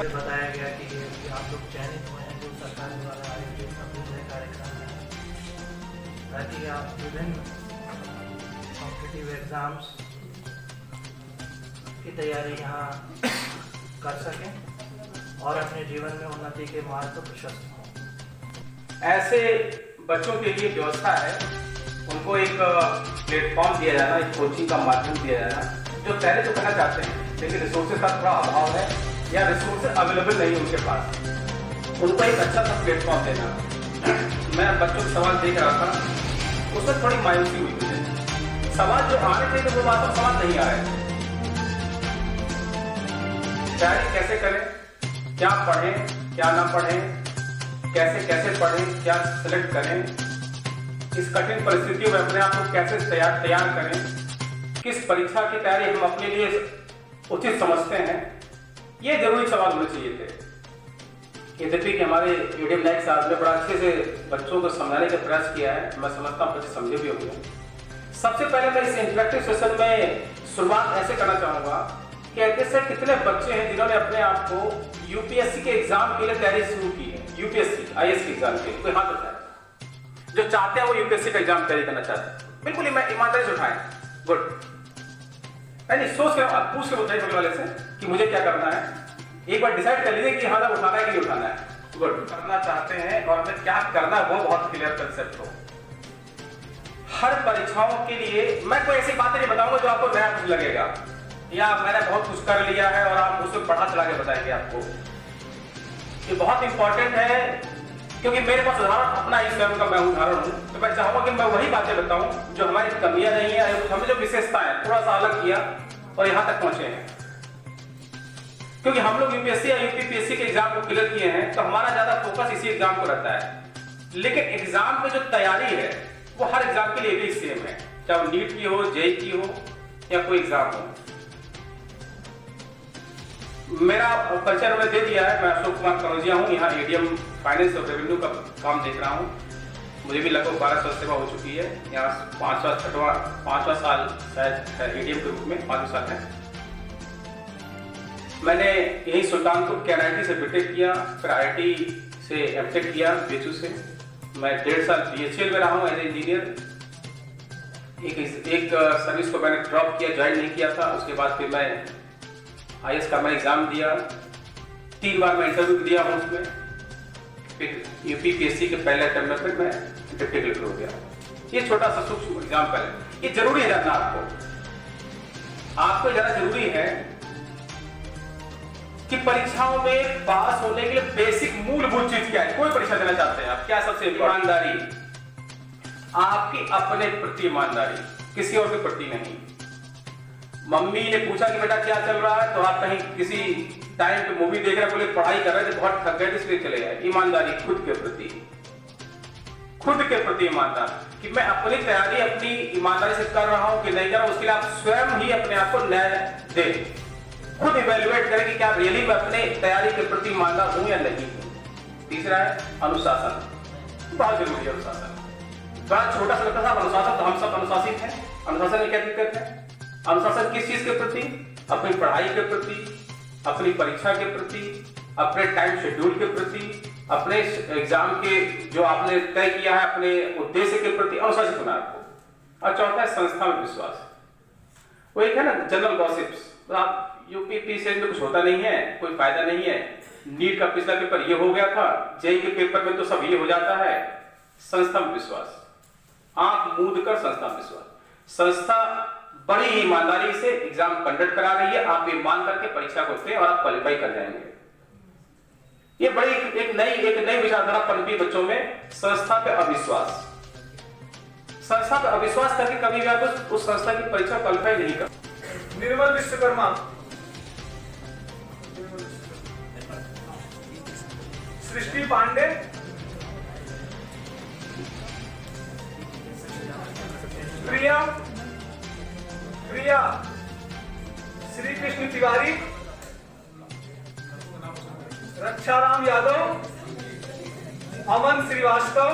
बताया गया कि आप लोग चयनित हुए हैं जो सरकार द्वारा आयोजित अभ्युदय कार्यक्रम है, ताकि आप विभिन्न कॉम्पिटिटिव एग्जाम्स की तैयारी यहाँ कर सकें और अपने जीवन में उन्नति के मार्ग पर प्रशस्त हों। ऐसे बच्चों के लिए व्यवस्था है, उनको एक प्लेटफॉर्म दिया जाना, एक कोचिंग का माध्यम दिया जाना, जो पहले तो करना चाहते हैं लेकिन रिसोर्सेज का थोड़ा अभाव है या रिसोर्सेज अवेलेबल नहीं उनके पास, उनको एक अच्छा सा प्लेटफॉर्म देना। मैं बच्चों को सवाल देख रहा था, उसमें थोड़ी मायूसी हुई मुझे। सवाल जो आने थे तो वो वास्तव सवाल नहीं आ रहे। तैयारी कैसे करें, क्या पढ़ें, क्या ना पढ़ें, कैसे कैसे पढ़ें, क्या सिलेक्ट करें, इस कठिन परिस्थितियों में अपने आप को कैसे तैयार करें, किस परीक्षा की तैयारी हम अपने लिए उचित समझते हैं, ये जरूरी सवाल होने चाहिए थे। यद्यपि कि हमारे एडीएम नायक साहब ने बड़ा अच्छे से बच्चों को समझाने का प्रयास किया है, मैं समझता हूँ बच्चे समझे भी होंगे। सबसे पहले मैं इस इंटरेक्टिव सेशन में शुरुआत ऐसे करना चाहूंगा कि ऐसे कितने बच्चे हैं जिन्होंने अपने आप को यूपीएससी के एग्जाम के लिए तैयारी शुरू की है, यूपीएससी आईएएस के एग्जाम के लिए। कोई हाथ उठाए जो चाहते हैं वो यूपीएससी का एग्जाम तैयारी करना चाहते हैं, बिल्कुल ईमानदारी से उठाएं। गुड, नहीं सोच के पूछ के बताइए बगल वाले से कि मुझे क्या करना है। एक बार डिसाइड कर लीजिए कि हाँ उठाना है कि नहीं उठाना है। गुड, करना चाहते हैं और हमें क्या करना है वो बहुत क्लियर कंसेप्ट हो। हर परीक्षाओं के लिए मैं कोई ऐसी बातें नहीं बताऊंगा जो आपको नया कुछ लगेगा या मैंने बहुत कुछ कर लिया है और आप उसमें पढ़ा चला के बताएंगे आपको। ये बहुत इंपॉर्टेंट है क्योंकि मेरे पास उदाहरण अपना ही स्वयं का मैं उदाहरण हूं, तो मैं चाहूंगा कि मैं वही बातें बताऊं जो हमारी कमियां नहीं है, हमें जो विशेषता है थोड़ा सा अलग किया और यहां तक पहुंचे हैं। क्योंकि हम लोग यूपीएससी या यूपीपीएससी के एग्जाम को क्लियर किए हैं तो हमारा ज्यादा फोकस इसी एग्जाम को रहता है, लेकिन एग्जाम में जो तैयारी है वो हर एग्जाम के लिए भी सेम है, चाहे वो नीट की हो, जेईई की हो या कोई एग्जाम हो। मेरा परिचय मैंने दे दिया है, मैं अशोक कुमार कनौजिया हूँ, यहाँ एडीएम फाइनेंस और रेवेन्यू का काम देख रहा हूँ। मुझे भी लगभग 12 साल सेवा हो चुकी है, यहाँ पांचवा साल शायद एडीएम के रूप में 5 साल है। मैंने यही सुल्तानपुर के NIT से बीटेक किया, फिर IIT से एमटेक किया बीएचयू से। मैं 1.5 साल BHEL में रहा हूँ एज इंजीनियर। एक सर्विस को मैंने ड्रॉप किया, ज्वाइन नहीं किया था। उसके बाद फिर मैं IAS का मैं एग्जाम दिया, 3 बार मैं इंटरव्यू दिया हूँ उसमें। फिर यूपीपीएससी के पहले अटेम्प्ट में फिर मैं डिप्टी कलेक्टर हो गया। ये छोटा सा सूक्ष्म एग्जाम्पल है, ये जरूरी है जानना आपको ज्यादा जरूरी है कि परीक्षाओं में पास होने के लिए बेसिक मूलभूत चीज क्या है। कोई परीक्षा देना चाहते हैं आप, क्या सबसे ईमानदारी, आपकी अपने प्रति ईमानदारी, किसी और के प्रति नहीं। मम्मी ने पूछा कि बेटा क्या चल रहा है, तो आप कहीं किसी टाइम पे मूवी देख रहे, बोले पढ़ाई कर रहे थे, बहुत थक गए इसलिए चले गए। ईमानदारी खुद के प्रति ईमानदार कि मैं अपनी तैयारी अपनी ईमानदारी से कर रहा हूं कि नहीं कर रहा हूं, उसके लिए आप स्वयं ही अपने आप को न्याय दें। खुद इवेल्युएट करें कि क्या रियली मैं अपने तैयारी के प्रति ईमानदार हूं या नहीं हूं। तीसरा है अनुशासन, बहुत जरूरी है अनुशासन। बड़ा छोटा सा लगता था अनुशासन, तो हम सब अनुशासित हैं। अनुशासन में क्या दिक्कत है? अनुशासन किस चीज के प्रति? अपनी पढ़ाई के प्रति, अपनी परीक्षा के प्रति, अपने टाइम शेड्यूल के प्रति, अपने एग्जाम के जो आपने तय किया है अपने उद्देश्य के प्रति अनुशासित होना आपको। और चौथा है संस्था में विश्वास। वो एक है ना जनरल गॉसिप्स, तो आप यूपीपीएससी में कुछ होता नहीं है, कोई फायदा नहीं है, नीट का पिछला पेपर ये हो गया था, जेईई के पेपर में तो सब ये हो जाता है। संस्था में विश्वास, आंख मूंद कर संस्था में विश्वास। संस्था बड़ी ईमानदारी से एग्जाम कंडक्ट करा रही है, आप ईमान करके परीक्षा को दें और आप क्वालिफाई कर जाएंगे। ये बड़ी एक नई विचारधारा पनपी बच्चों में, संस्था पे अविश्वास। संस्था पे अविश्वास करके कभी भी आप उस संस्था की परीक्षा क्वालिफाई नहीं कर। निर्मल विश्वकर्मा, सृष्टि पांडे, प्रिया, श्री कृष्ण तिवारी, रक्षाराम यादव, अमन श्रीवास्तव।